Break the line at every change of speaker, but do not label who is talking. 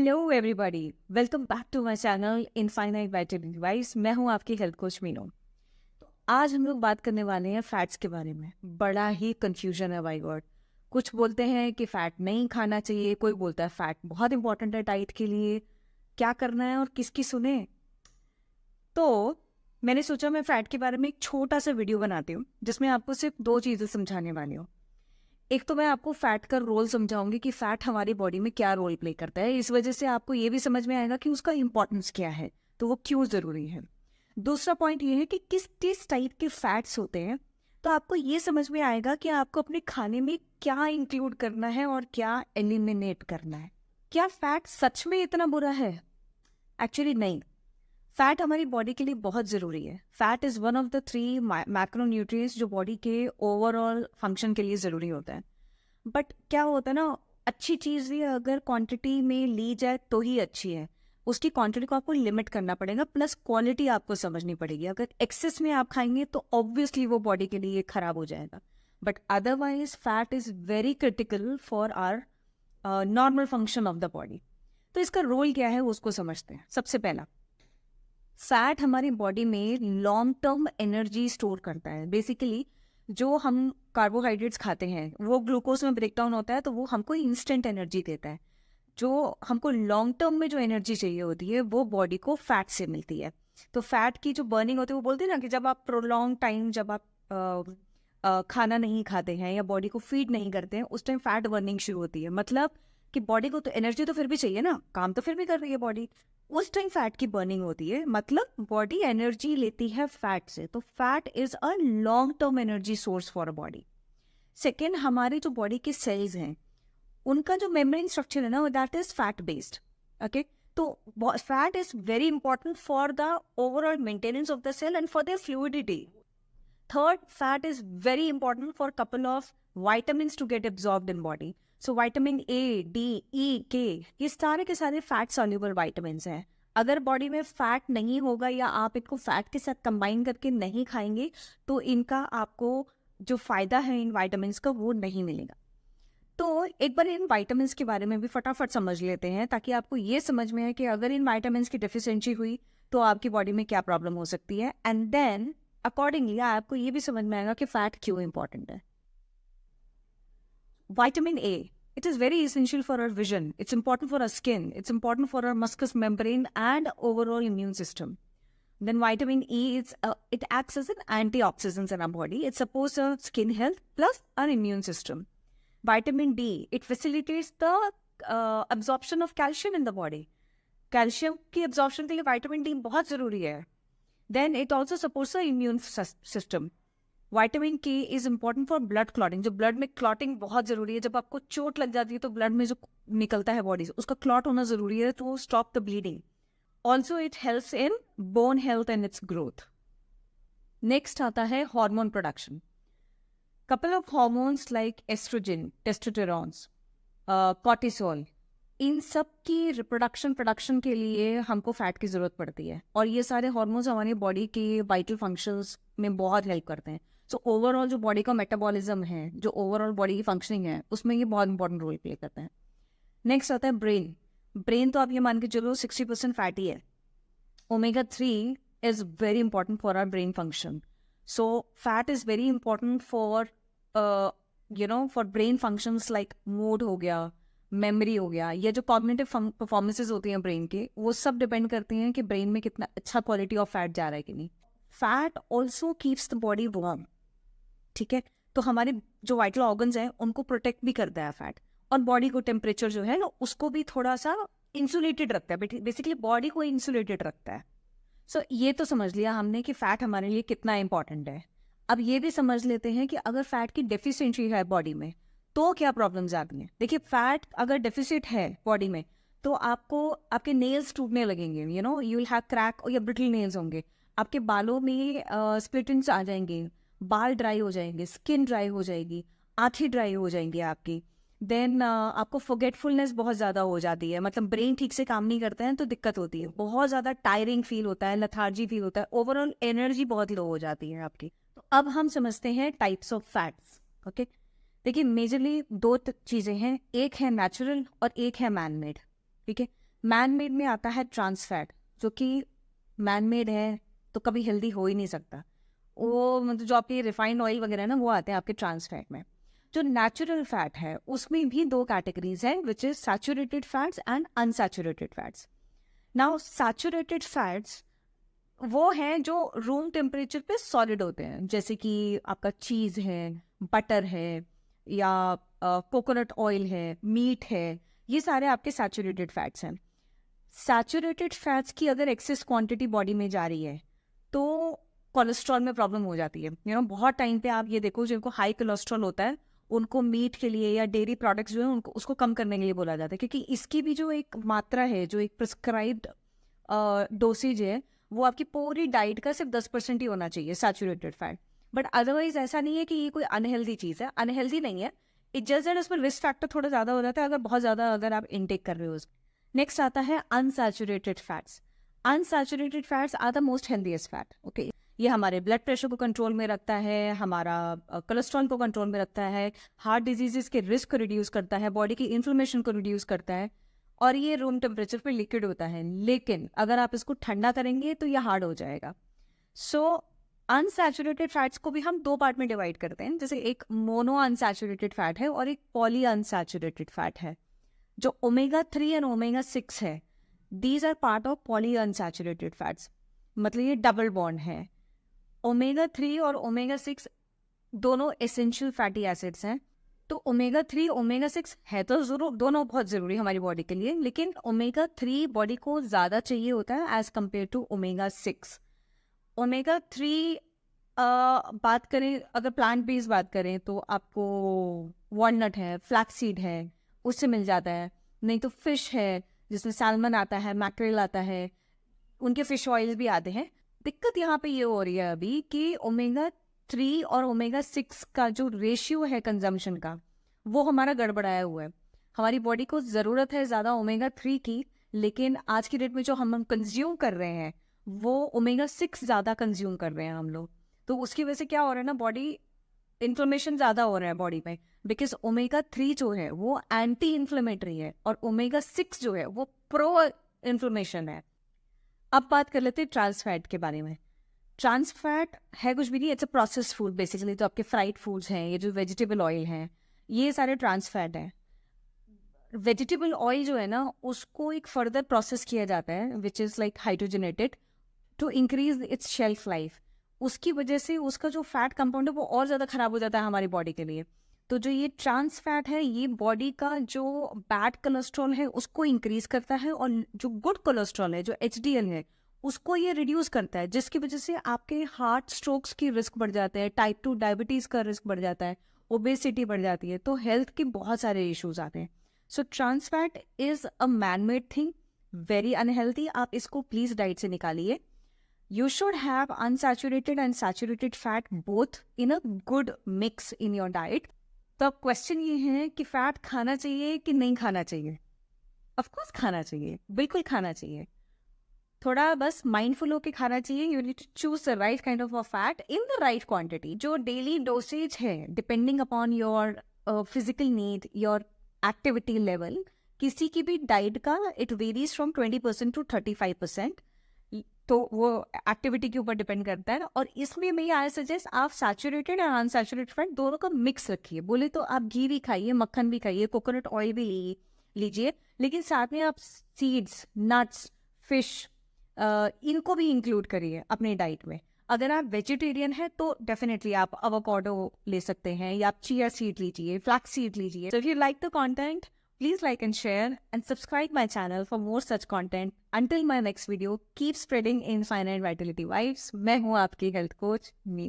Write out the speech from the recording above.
Hello everybody, welcome back to my channel infinite vital device. मैं हूं आपकी health coach Meenu. तो आज हम लोग बात करने वाले हैं फैट्स के बारे में। बड़ा ही कंफ्यूजन है बाई वर्ड। कुछ बोलते हैं कि फैट नहीं खाना चाहिए, कोई बोलता है फैट बहुत इंपॉर्टेंट है डाइट के लिए। क्या करना है और किसकी सुने? तो मैंने सोचा मैं फैट के बारे में एक छोटा सा वीडियो बनाती हूँ जिसमें आपको सिर्फ दो चीज़ें समझाने वाली हूँ। एक तो मैं आपको फैट का रोल समझाऊंगी कि फैट हमारी बॉडी में क्या रोल प्ले करता है, इस वजह से आपको ये भी समझ में आएगा कि उसका इंपॉर्टेंस क्या है, तो वो क्यों ज़रूरी है। दूसरा पॉइंट ये है कि किस किस टाइप के फैट्स होते हैं, तो आपको ये समझ में आएगा कि आपको अपने खाने में क्या इंक्लूड करना है और क्या एलिमिनेट करना है। क्या फैट सच में इतना बुरा है? एक्चुअली नहीं। फैट हमारी बॉडी के लिए बहुत ज़रूरी है। Fat is one of the 3 macronutrients जो बॉडी के ओवरऑल फंक्शन के लिए ज़रूरी होता है। बट क्या होता है ना, अच्छी चीज़ भी अगर क्वांटिटी में ली जाए तो ही अच्छी है। उसकी क्वांटिटी को आपको लिमिट करना पड़ेगा, प्लस क्वालिटी आपको समझनी पड़ेगी। अगर एक्सेस में आप खाएंगे तो ऑब्वियसली वो बॉडी के लिए खराब हो जाएगा। But otherwise fat is very critical for our normal function of the body. तो इसका रोल क्या है उसको समझते हैं। सबसे पहला, फैट हमारी बॉडी में लॉन्ग टर्म एनर्जी स्टोर करता है। बेसिकली जो हम कार्बोहाइड्रेट्स खाते हैं वो ग्लूकोज में ब्रेक डाउन होता है, तो वो हमको इंस्टेंट एनर्जी देता है। जो हमको लॉन्ग टर्म में जो एनर्जी चाहिए होती है वो बॉडी को फैट से मिलती है। तो फैट की जो बर्निंग होती है, वो बोलते हैं ना कि जब आप प्रोलॉन्ग टाइम जब आप खाना नहीं खाते हैं या बॉडी को फीड नहीं करते हैं, उस टाइम फैट बर्निंग शुरू होती है। मतलब कि बॉडी को तो एनर्जी तो फिर भी चाहिए ना, काम तो फिर भी कर रही है बॉडी, उस टाइम फैट की बर्निंग होती है। मतलब बॉडी एनर्जी लेती है फैट से। तो fat is a long term energy source for a body. Second, हमारे जो बॉडी के सेल्स हैं उनका जो मेम्ब्रेन स्ट्रक्चर है ना, that is fat based. Okay, तो fat is very important for the overall maintenance of the cell and for the fluidity. Third, fat is very important for a couple of vitamins to get absorbed in body. So vitamin A, D, E, K, ये सारे के सारे fat soluble vitamins हैं। अगर body में fat नहीं होगा या आप इनको फैट के साथ कंबाइन करके नहीं खाएंगे तो इनका आपको जो फायदा है इन विटामिन्स का वो नहीं मिलेगा। तो एक बार इन विटामिन्स के बारे में भी फटाफट समझ लेते हैं ताकि आपको ये समझ में आए कि अगर इन विटामिन्स की डेफिशिएंसी हुई तो आपकी बॉडी में क्या प्रॉब्लम हो सकती है, एंड देन अकॉर्डिंगली आपको ये भी समझ में आएगा कि फैट क्यों इंपॉर्टेंट है। Vitamin A, it is very essential for our vision, it's important for our skin, it's important for our mucous membrane and overall immune system. Then vitamin E is it acts as an antioxidant in our body. It supports our skin health plus our immune system. Vitamin D, it facilitates the absorption of calcium in the body. Calcium की absorption के लिए vitamin D बहुत ज़रूरी है। Then it also supports the immune system. Vitamin K is important for blood clotting. जो blood में clotting बहुत ज़रूरी है। जब आपको चोट लग जाती है तो blood में जो निकलता है बॉडी से उसका clot होना ज़रूरी है to stop the bleeding. Also it helps in bone health and its growth. Next आता है hormone production. Couple of hormones like estrogen, testosterone, cortisol, इन सब की रिप्रोडक्शन प्रोडक्शन के लिए हमको फैट की ज़रूरत पड़ती है। और ये सारे हार्मोन्स हमारी बॉडी के वाइटल फंक्शंस में बहुत हेल्प करते हैं। सो ओवरऑल जो बॉडी का मेटाबॉलिज्म है, जो ओवरऑल बॉडी की फंक्शनिंग है, उसमें ये बहुत इंपॉर्टेंट रोल प्ले करता है। नेक्स्ट आता है ब्रेन। ब्रेन तो आप ये मान के चलो 60% फैटी है। Omega 3 is very important for our brain function. So fat is very important for for brain functions like mood हो गया, मेमोरी हो गया, या जो कॉग्निटिव परफॉर्मेंसेज होती हैं ब्रेन के, वो सब डिपेंड करती हैं कि ब्रेन में कितना अच्छा क्वालिटी ऑफ फैट जा रहा है कि नहीं। Fat also keeps the body warm. ठीक है, तो हमारे जो वाइटल ऑर्गन्स हैं उनको प्रोटेक्ट भी करता है फैट, और बॉडी को टेम्परेचर जो है ना उसको भी थोड़ा सा इंसुलेटेड रखता है। बेसिकली बॉडी को इंसुलेटेड रखता है। सो ये तो समझ लिया हमने कि फैट हमारे लिए कितना इंपॉर्टेंट है। अब ये भी समझ लेते हैं कि अगर फैट की डेफिशिएंसी है बॉडी में तो क्या प्रॉब्लम्स आती हैं। देखिए, फैट अगर डेफिसिट है बॉडी में तो आपको आपके नेल्स टूटने लगेंगे, यू विल हैव क्रैक या ब्रिटल नेल्स होंगे। आपके बालों में स्प्लिटेंस आ जाएंगे, बाल ड्राई हो जाएंगे, स्किन ड्राई हो जाएगी, आँखें ड्राई हो जाएंगी आपकी। देन आपको फॉरगेटफुलनेस बहुत ज़्यादा हो जाती है, मतलब ब्रेन ठीक से काम नहीं करते हैं तो दिक्कत होती है। बहुत ज़्यादा टायरिंग फील होता है, लथार्जी फील होता है, ओवरऑल एनर्जी बहुत लो हो जाती है आपकी। तो अब हम समझते हैं टाइप्स ऑफ फैट्स। ओके, देखिए मेजरली दो चीज़ें हैं, एक है नेचुरल और एक है मैन मेड। ठीक है, मैन मेड में आता है ट्रांस फैट, जो कि मैन मेड है तो कभी हेल्दी हो ही नहीं सकता। वो मतलब जो आपके रिफाइंड ऑयल वगैरह है ना, वो आते हैं आपके ट्रांस फैट में। जो नेचुरल फैट है उसमें भी दो कैटेगरीज हैं, which is saturated fats and unsaturated fats. Now saturated fats वो हैं जो रूम टेम्परेचर पे सॉलिड होते हैं, जैसे कि आपका चीज है, बटर है, या कोकोनट ऑयल है, मीट है, ये सारे आपके सैचुरेटेड फैट्स हैं। सैचुरेटेड फैट्स की अगर एक्सेस क्वांटिटी बॉडी में जा रही है तो कोलेस्ट्रॉल में प्रॉब्लम हो जाती है। बहुत टाइम पे आप ये देखो, जिनको हाई कोलेस्ट्रॉल होता है उनको मीट के लिए या डेयरी प्रोडक्ट्स जो है उनको उसको कम करने के लिए बोला जाता है, क्योंकि इसकी भी जो एक मात्रा है, जो एक प्रिस्क्राइब्ड डोसेज है, वो आपकी पूरी डाइट का सिर्फ 10% ही होना चाहिए सैचुरेटेड फैट। बट अदरवाइज ऐसा नहीं है कि ये कोई अनहेल्दी चीज़ है, अनहेल्दी नहीं है। इट जस्ट दैट उसमें रिस्क फैक्टर थोड़ा ज़्यादा हो जाता है अगर बहुत ज़्यादा अगर आप इनटेक कर रहे हो। नेक्स्ट आता है unsaturated fats. Unsaturated fats are the most healthiest fat. Okay, ये हमारे ब्लड प्रेशर को कंट्रोल में रखता है, हमारा कोलेस्ट्रॉल को कंट्रोल में रखता है, हार्ट डिजीजेस के रिस्क को रिड्यूस करता है, बॉडी की इन्फ्लेमेशन को रिड्यूस करता है, और ये रूम टेम्परेचर पे लिक्विड होता है। लेकिन अगर आप इसको ठंडा करेंगे तो ये हार्ड हो जाएगा। सो अनसैचुरेटेड फैट्स को भी हम दो पार्ट में डिवाइड करते हैं, जैसे एक मोनो अनसैचुरेटेड फैट है और एक पॉली अनसैचुरेटेड फैट है। जो ओमेगा 3 एंड ओमेगा 6 है, these are part of poly unsaturated fats, मतलब ये डबल बॉन्ड है। ओमेगा 3 और ओमेगा 6 दोनों एसेंशियल फैटी एसिड्स हैं। तो ओमेगा 3 ओमेगा 6 है तो जरूर, दोनों बहुत ज़रूरी हमारी बॉडी के लिए, लेकिन ओमेगा 3 बॉडी को ज़्यादा चाहिए होता है as compare to omega 6। Omega 3 बात करें, अगर प्लांट बेस्ड बात करें तो आपको वॉलनट है, फ्लैक्सीड है, उससे मिल जाता है। नहीं तो फिश है, जिसमें सैल्मन आता है, मैक्रेल आता है, उनके फिश ऑयल भी आते हैं। दिक्कत यहाँ पे ये हो रही है अभी कि ओमेगा 3 और ओमेगा 6 का जो रेशियो है कंजम्पशन का, वो हमारा गड़बड़ाया हुआ है। हमारी बॉडी को ज़रूरत है ज़्यादा ओमेगा 3 की, लेकिन आज की डेट में जो हम कंज्यूम कर रहे हैं वो ओमेगा 6 ज़्यादा कंज्यूम कर रहे हैं हम लोग। तो उसकी वजह से क्या हो रहा है ना, बॉडी इन्फ्लेमेशन ज़्यादा हो रहा है बॉडी में, बिकॉज ओमेगा 3 जो है वो एंटी इन्फ्लेमेटरी है और ओमेगा 6 जो है वो प्रो इन्फ्लेमेशन है। अब बात कर लेते हैं ट्रांस फैट के बारे में। ट्रांस फैट है कुछ भी नहीं, it's a processed food basically. तो आपके फ्राइड फूड्स हैं, ये जो वेजिटेबल ऑयल हैं, ये सारे ट्रांस फैट हैं। वेजिटेबल ऑयल जो है ना, उसको एक फर्दर प्रोसेस किया जाता है which is like hydrogenated to increase its shelf life. उसकी वजह से उसका जो फैट कंपाउंड है वो और ज़्यादा खराब हो जाता है हमारी बॉडी के लिए। तो जो ये ट्रांस फैट है, ये बॉडी का जो बैड कोलेस्ट्रॉल है उसको इंक्रीज करता है, और जो गुड कोलेस्ट्रॉल है, जो एचडीएल है, उसको ये रिड्यूस करता है, जिसकी वजह से आपके हार्ट स्ट्रोक्स की रिस्क बढ़ जाते हैं, टाइप 2 डायबिटीज़ का रिस्क बढ़ जाता है, ओबेसिटी बढ़ जाती है, तो हेल्थ के बहुत सारे इश्यूज आते हैं। So trans fat is a man made thing, very unhealthy. आप इसको प्लीज़ डाइट से निकालिए। You should have unsaturated and saturated fat both in a good mix in your diet. तो अब क्वेश्चन ये है कि फैट खाना चाहिए कि नहीं खाना चाहिए? ऑफ कोर्स खाना चाहिए, बिल्कुल खाना चाहिए। थोड़ा बस माइंडफुल होके खाना चाहिए। You need to choose the right kind of a fat in the right quantity. जो डेली डोसेज है, depending upon your physical need, your activity level, किसी की भी डाइट का इट वेरीज फ्रॉम 20% to 35%। तो वो एक्टिविटी के ऊपर डिपेंड करता है। और इसमें मैं आई सजेस्ट आप सैचुरेटेड और अनसैचुरेटेड फैट दोनों का मिक्स रखिए। बोले तो आप घी भी खाइए, मक्खन भी खाइए, कोकोनट ऑयल भी लीजिए, लेकिन साथ में आप सीड्स, नट्स, फिश, इनको भी इंक्लूड करिए अपने डाइट में। अगर आप वेजिटेरियन हैं तो डेफिनेटली आप अवोकाडो ले सकते हैं, या आप चिया सीड लीजिए, फ्लैक्स सीड लीजिए। So if you like the content, please like and share and subscribe my channel for more such content. Until my next video, keep spreading infinite vitality vibes. मैं हूँ आपकी health coach Meenu.